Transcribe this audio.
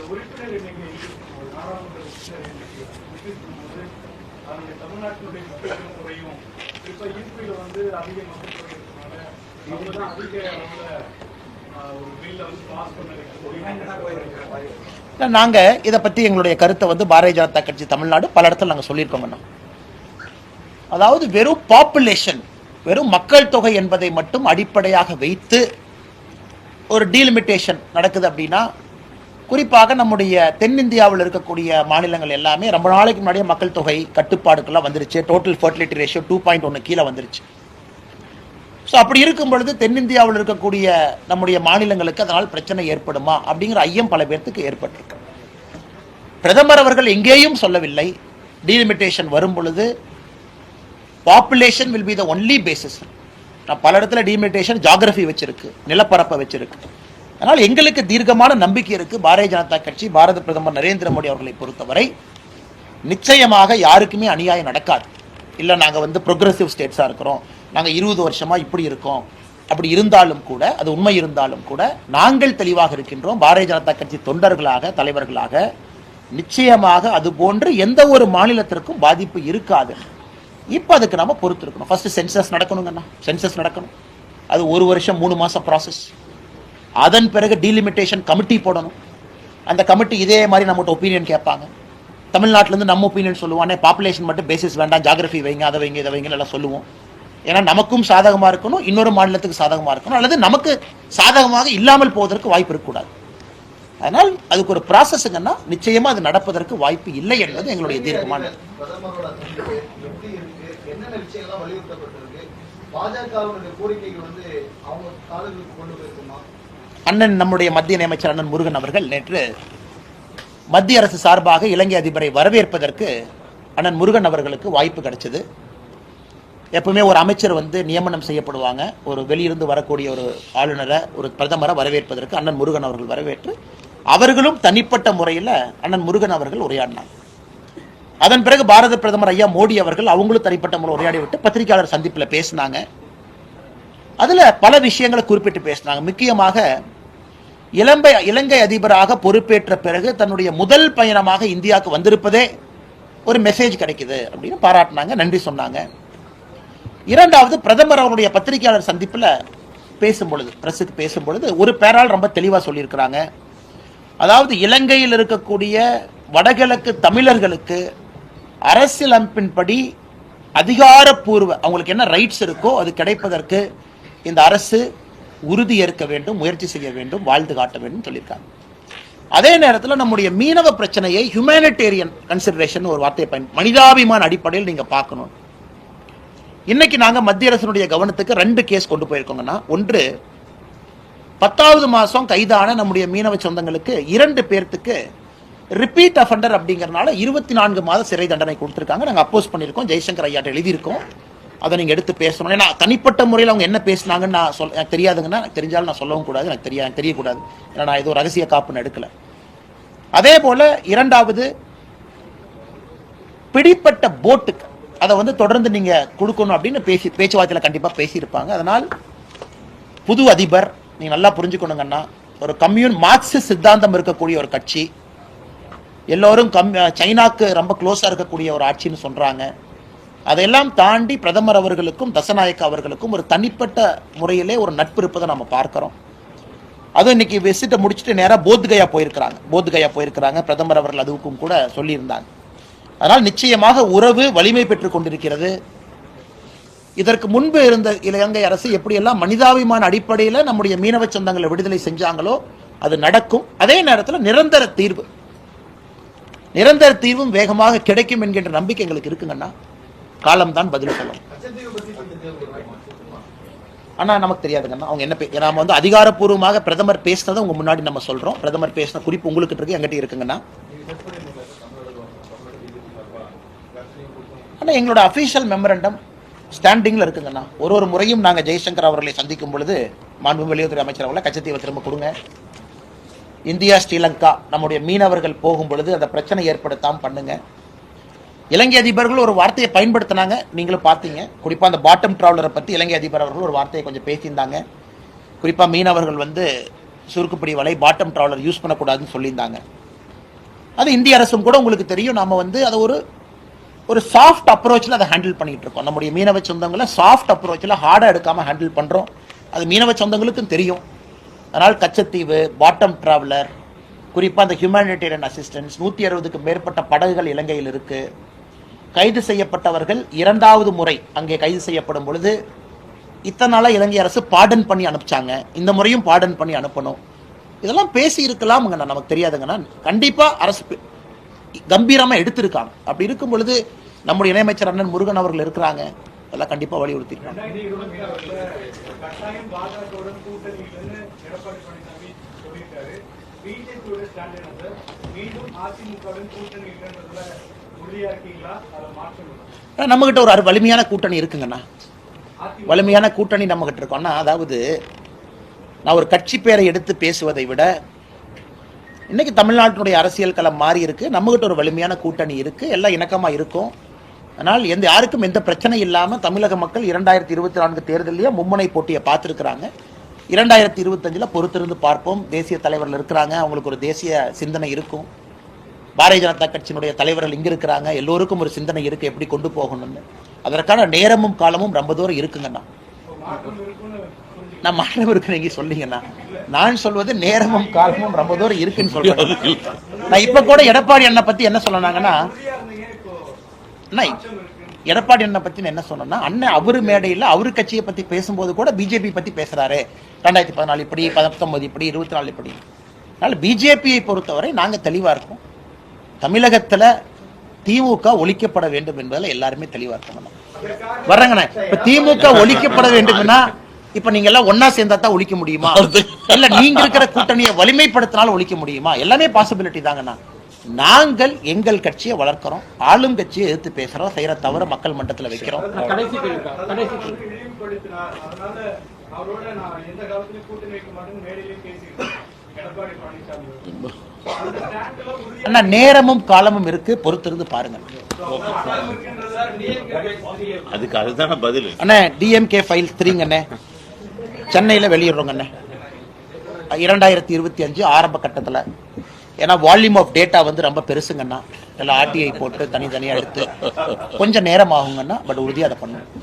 உறுப்பினர் எண்ணிக்கை நாடாளுமன்ற உறுப்பினர் எண்ணிக்கை அதனுடைய தமிழ்நாட்டினுடைய மக்கள் குறையும் இப்ப ஈர்ப்பில் அதிக மக்கள் தொகை இருக்கிறதுனால அவங்க தான் அதிக அளவுல ஒரு பில்ல பாஸ் பண்ண. நாங்க இதை பத்தி எங்களுடைய கருத்தை பாரதிய ஜனதா கட்சி தமிழ்நாடு பல இடத்துல நாங்க சொல்லியிருக்கோங்கண்ணா. அதாவது வெறும் பாப்புலேஷன், வெறும் மக்கள் தொகை என்பதை மட்டும் அடிப்படையாக வைத்து ஒரு டீலிமிட்டேஷன் நடக்குது அப்படின்னா, குறிப்பாக நம்முடைய தென்னிந்தியாவில் இருக்கக்கூடிய மாநிலங்கள் எல்லாமே ரொம்ப நாளைக்கு முன்னாடியே மக்கள் தொகை கட்டுப்பாடுக்கெல்லாம் வந்துருச்சு. டோட்டல் ஃபர்டிலிட்டி ரேஷியோ 2.1 கீழே வந்துருச்சு. ஸோ அப்படி இருக்கும் பொழுது தென்னிந்தியாவில் இருக்கக்கூடிய நம்முடைய மாநிலங்களுக்கு அதனால் பிரச்சனை ஏற்படுமா அப்படிங்கிற ஐயம் பல பேர்த்துக்கு ஏற்பட்டிருக்கு. பிரதமர் அவர்கள் எங்கேயும் சொல்லவில்லை டீலிமிட்டேஷன் வரும் பொழுது population will be the only basis. நான் பல இடத்துல டீலிமிட்டேஷன் ஜியோகிராஃபி வச்சிருக்கு, நிலப்பரப்பை வச்சிருக்கு. அதனால் எங்களுக்கு தீர்க்கமான நம்பிக்கை இருக்கு. பாரதிய ஜனதா கட்சி, பாரத பிரதமர் நரேந்திர மோடி அவர்களை பொறுத்தவரை நிச்சயமாக யாருக்குமே அநியாயம் நடக்காது. இல்லை நாங்கள் ப்ரோக்ரஸிவ் ஸ்டேட்ஸாக இருக்கிறோம், நாங்கள் 20 வருஷமா இப்படி இருக்கோம், அப்படி இருந்தாலும் கூட, அது உண்மை இருந்தாலும் கூட நாங்கள் தெளிவாக இருக்கின்றோம். பாரதிய ஜனதா கட்சி தொண்டர்களாக, தலைவர்களாக நிச்சயமாக அது போன்று எந்த ஒரு மாநிலத்திற்கும் பாதிப்பு இருக்காது. இப்போ அதுக்கு நம்ம பொறுத்து இருக்கணும். ஃபர்ஸ்ட் சென்சஸ் நடக்கணுங்கண்ணா, சென்சஸ் நடக்கணும். அது 1 வருஷம் 3 மாசம் ப்ராசஸ். அதன் பிறகு டீலிமிட்டேஷன் கமிட்டி போடணும். அந்த கமிட்டி இதே மாதிரி நம்மகிட்ட ஒப்பீனியன் கேட்பாங்க. தமிழ்நாட்டிலேருந்து நம்ம ஒப்பீனியன் சொல்லுவோம், பாப்புலேஷன் மட்டும் பேசிஸ் வேண்டாம், ஜியோகிராஃபி வைங்க, அதை வைங்க, இதை வைங்க எல்லாம் சொல்லுவோம். ஏன்னா நமக்கும் சாதகமாக இருக்கணும், இன்னொரு மாநிலத்துக்கு சாதகமாக இருக்கணும், அல்லது நமக்கு சாதகமாக இல்லாமல் போவதற்கு வாய்ப்பு இருக்கக்கூடாது. அதனால் அதுக்கு ஒரு ப்ராசஸ்ங்கன்னா நிச்சயமா அது நடப்பதற்கு வாய்ப்பு இல்லை என்பது எங்களுடைய தீர்க்கமான. அண்ணன் நம்முடைய மத்திய இணையமைச்சர் அண்ணன் முருகன் அவர்கள் நேற்று மத்திய அரசு சார்பாக இலங்கை அதிபரை வரவேற்பதற்கு அண்ணன் முருகன் அவர்களுக்கு வாய்ப்பு கிடைச்சது. எப்பவுமே ஒரு அமைச்சர் நியமனம் செய்யப்படுவாங்க, ஒரு வெளியிருந்து வரக்கூடிய ஒரு ஆளுநரை, ஒரு பிரதமரை வரவேற்பதற்கு அண்ணன் முருகன் அவர்கள் வரவேற்று அவர்களும் தனிப்பட்ட முறையில் அண்ணன் முருகன் அவர்கள் உரையாடினாங்க. அதன் பிறகு பாரத பிரதமர் ஐயா மோடி அவர்கள் அவங்களும் தனிப்பட்ட முறை உரையாடி விட்டு பத்திரிகையாளர் சந்திப்பில் பேசினாங்க. அதுல பல விஷயங்களை குறிப்பிட்டு பேசினாங்க. முக்கியமாக இலங்கை அதிபராக பொறுப்பேற்ற பிறகு தன்னுடைய முதல் பயணமாக இந்தியாவுக்கு வந்திருப்பதே ஒரு மெசேஜ் கிடைக்குது அப்படின்னு பாராட்டினாங்க, நன்றி சொன்னாங்க. இரண்டாவது, பிரதமர் அவருடைய பத்திரிகையாளர் சந்திப்பில் பேசும்பொழுது, பிரஸுக்கு பேசும்பொழுது ஒரு பேரால் ரொம்ப தெளிவாக சொல்லியிருக்கிறாங்க. அதாவது இலங்கையில் இருக்கக்கூடிய வடகிழக்கு தமிழர்களுக்கு அரசியலமைப்பின்படி அதிகாரப்பூர்வ அவங்களுக்கு என்ன ரைட்ஸ் இருக்கோ அது கிடைப்பதற்கு இந்த அரசு உறுதி ஏற்க வேண்டும், முயற்சி செய்ய வேண்டும், வாழ்ந்து காட்ட வேண்டும் சொல்லியிருக்காங்க. அதே நேரத்தில் நம்முடைய மீனவ பிரச்சனையை ஹியூமனிடேரியன் கன்சிடரேஷன் ஒரு வார்த்தையை மனிதாபிமான அடிப்படையில் நீங்க பார்க்கணும். இன்னைக்கு நாங்க மத்திய அரசினுடைய கவனத்துக்கு 2 கேஸ் கொண்டு போயிருக்கோங்கன்னா, ஒன்று 10வது மாசம் கைதான நம்முடைய மீனவ சொந்தங்களுக்கு 2 பேர்த்துக்கு ரிப்பீட் அஃபண்டர் அப்படிங்கறதுனால 24 மாத சிறை தண்டனை கொடுத்திருக்காங்க. நாங்க அப்போஸ் பண்ணியிருக்கோம், ஜெய்சங்கர் ஐயாட்ட எழுதியிருக்கோம். அதை நீங்க எடுத்து பேசணும். ஏன்னா தனிப்பட்ட முறையில் அவங்க என்ன பேசினாங்கன்னு எனக்கு தெரியாதுங்கன்னா, எனக்கு தெரிஞ்சாலும் நான் சொல்லவும் கூடாது, எனக்கு தெரியக்கூடாது. ஏன்னா நான் ஏதோ ரகசிய காப்புன்னு எடுக்கல. அதே போல இரண்டாவது, பிடிப்பட்ட போட்டுக்கு அதை தொடர்ந்து நீங்க கொடுக்கணும் அப்படின்னு பேச்சுவார்த்தையில கண்டிப்பா பேசியிருப்பாங்க. அதனால் புது அதிபர் நீங்க நல்லா புரிஞ்சுக்கணுங்கன்னா, ஒரு மார்க்சிஸ்ட் சித்தாந்தம் இருக்கக்கூடிய ஒரு கட்சி, எல்லோரும் சைனாக்கு ரொம்ப க்ளோஸா இருக்கக்கூடிய ஒரு ஆட்சின்னு சொல்றாங்க. அதையெல்லாம் தாண்டி பிரதமர் அவர்களுக்கும் தசநாயக்க அவர்களுக்கும் ஒரு தனிப்பட்ட முறையிலே ஒரு நட்பு இருப்பதை நம்ம பார்க்கிறோம். அதுவும் இன்னைக்கு விசிட்டை முடிச்சுட்டு நேராக போத்கயா போயிருக்கிறாங்க. பிரதமர் அவர்கள் அதுக்கும் கூட சொல்லியிருந்தாங்க. அதனால் நிச்சயமாக உறவு வலிமை பெற்றுக் கொண்டிருக்கிறது. இதற்கு முன்பு இருந்த இலங்கை அரசு எப்படியெல்லாம் மனிதாபிமான அடிப்படையில் நம்முடைய மீனவ சொந்தங்களை விடுதலை செஞ்சாங்களோ அது நடக்கும். அதே நேரத்தில் நிரந்தர தீர்வும் வேகமாக கிடைக்கும் என்கின்ற நம்பிக்கை எங்களுக்கு இருக்குங்கன்னா, காலம்தான் பதில் சொல்லும். ஆனா நமக்கு தெரியாதுங்கன்னா அவங்க என்ன நாம அதிகாரப்பூர்வமாக பிரதமர் பேசினதை உங்க முன்னாடி நம்ம சொல்றோம். பிரதமர் பேசின குறிப்பு உங்களுக்கு இருக்கு, எங்கிட்ட இருக்குங்கன்னா. ஆனா எங்களோட அபிஷியல் மெமரண்டம் ஸ்டாண்டிங்ல இருக்குங்கண்ணா. ஒரு முறையும் நாங்க ஜெய்சங்கர் அவர்களை சந்திக்கும் பொழுது மாண்புமிகு வெளியுறவுத்துறை அமைச்சர் அவர்களை கச்சத்தீவை திரும்ப கொடுங்க, இந்தியா ஸ்ரீலங்கா நம்முடைய மீனவர்கள் போகும் பொழுது அந்த பிரச்சனை ஏற்படுத்தாம பண்ணுங்க. இலங்கை அதிபர்கள் ஒரு வார்த்தையை பயன்படுத்தினாங்க, நீங்களும் பார்த்தீங்க. குறிப்பா அந்த பாட்டம் டிராவலரை பத்தி இலங்கை அதிபர் அவர்கள் ஒரு வார்த்தையை கொஞ்சம் பேசியிருந்தாங்க. குறிப்பா மீனவர்கள் சுருக்குப்பிடி வலை பாட்டம் டிராவலர் யூஸ் பண்ணக்கூடாதுன்னு சொல்லியிருந்தாங்க. அது இந்திய அரசும் கூட உங்களுக்கு தெரியும். நாம வந்து அதை ஒரு சாஃப்ட் அப்ரோச்சில் அதை ஹேண்டில் பண்ணிட்டு இருக்கோம். நம்முடைய மீனவ சொந்தங்களை சாஃப்ட் அப்ரோச்சில் ஹார்டாக எடுக்காம ஹேண்டில் பண்றோம். அது மீனவ சொந்தங்களுக்கும் தெரியும். அதனால் கச்சத்தீவு, பாட்டம் டிராவலர், குறிப்பாக அந்த ஹியூமானிட்டேரியன் அசிஸ்டன்ஸ், 160க்கும் மேற்பட்ட படகுகள் இலங்கையில் இருக்கு. கைது செய்யப்பட்டவர்கள் 2வது முறை அங்கே கைது செய்யப்படும் பொழுது இத்தனை நாளா இலங்கை அரசு பார்டன் பண்ணி அனுப்பிச்சாங்க. இந்த முறையும் பார்டன் பண்ணி அனுப்பணும். இதெல்லாம் பேசி இருக்கலாம்ங்க, நமக்கு தெரியாதுங்கன்னா. கண்டிப்பா அரசு கம்பீரமா எடுத்திருக்காங்க. அப்படி இருக்கும் பொழுது நம்முடைய இணையமைச்சர் அண்ணன் முருகன் அவர்கள் இருக்கிறாங்க. அதெல்லாம் கண்டிப்பா வலியுறுத்திருக்காங்க. கட்டாயம் பாஜகவுடன் கூட்டணி இல்லைன்னு எடப்பாடி பழனிசாமி சொல்லியிருக்காரு. பிஜேபியோட ஸ்டாண்ட் என்ன சார்? மீண்டும் அதிமுகவுடன் கூட்டணி இல்லைன்றதுல உறுதியா இருக்கீங்களா? அதை மாற்றம் நம்ம கிட்ட ஒரு வலிமையான கூட்டணி இருக்குங்கண்ணா. வலிமையான கூட்டணி நம்ம கிட்ட இருக்கோம்னா, அதாவது நான் ஒரு கட்சி பேரை எடுத்து பேசுவதை விட இன்னைக்கு தமிழ்நாட்டினுடைய அரசியல் களம் மாறி இருக்கு. நம்ம கிட்ட ஒரு வலிமையான கூட்டணி இருக்கு. எல்லாம் இணக்கமா இருக்கும். ஆனால் யாருக்கும் எந்த பிரச்சனை இல்லாம தமிழக மக்கள் 2024 தேர்தலையே மும்முனை போட்டியை பார்த்திருக்கிறாங்க. 2025 பொறுத்திருந்து பார்ப்போம். தேசிய தலைவர்கள் இருக்கிறாங்க. அவங்களுக்கு ஒரு தேசிய சிந்தனை இருக்கும். பாரதிய ஜனதா கட்சியினுடைய தலைவர்கள் இங்க இருக்கிறாங்க. எல்லோருக்கும் ஒரு சிந்தனை இருக்கு, எப்படி கொண்டு போகணும்னு. அதற்கான நேரமும் காலமும் ரொம்ப தூரம் இருக்குங்கண்ணா. நான் மாற்றம் இருக்கு நீங்க சொல்றீங்கண்ணா. நான் சொல்வது நேரமும் காலமும் ரொம்ப தூரம் இருக்குன்னு சொல்றேன். நான் இப்ப கூட எடப்பாடி அண்ணா பத்தி என்ன சொன்னாங்கன்னா, எடப்பாடி அண்ணா பத்தி என்ன சொன்னா, அண்ணன் அவரு மேடையில் அவரு கட்சியை பத்தி பேசும்போது கூட பிஜேபி பத்தி பேசுறாரு. 2014 இப்படி, 19 இப்படி, 24 இப்படி. அதனால பிஜேபியை பொறுத்தவரை நாங்க தெளிவா இருக்கோம். தமிழகத்துல திமுக ஒழிக்கப்பட வேண்டும் என்பதில் எல்லாருமே தெளிவா இருக்கணும். வர்றங்கண்ணா, இப்ப திமுக ஒழிக்கப்பட வேண்டும்னா இப்ப நீங்க எல்லாம் ஒன்னா சேர்ந்தா தான் ஒழிக்க முடியுமா? இல்ல நீங்க இருக்கிற கூட்டணியை வலிமைப்படுத்தினாலும் ஒழிக்க முடியுமா? எல்லாமே பாசிபிலிட்டி தாங்கண்ணா. நாங்கள் எங்கள் கட்சியை வளர்க்கிறோம். ஆளும் கட்சியை எதிர்த்து பேசுறோம். செய்யற தவிர மக்கள் மன்றத்தில் வைக்கிறோம். அண்ணா நேரமும் காலமும் இருக்கு, பொறுத்திருந்து பாருங்க. அதுதான் பதில். அண்ணா டிஎம்கே ஃபைல் 3 அண்ணே சென்னையில வெளியிடுறோங்க அண்ணே 2025 ஆரம்ப கட்டத்துல. ஏன்னா வால்யூம் ஆஃப் டேட்டா வந்து ரொம்ப பெருசுங்கண்ணா. எல்லாம் ஆர்டிஐ போட்டு தனித்தனியா எடுத்து கொஞ்சம் நேரம் ஆகுங்கண்ணா. பட் உறுதியாக அதை பண்ணுவோம்.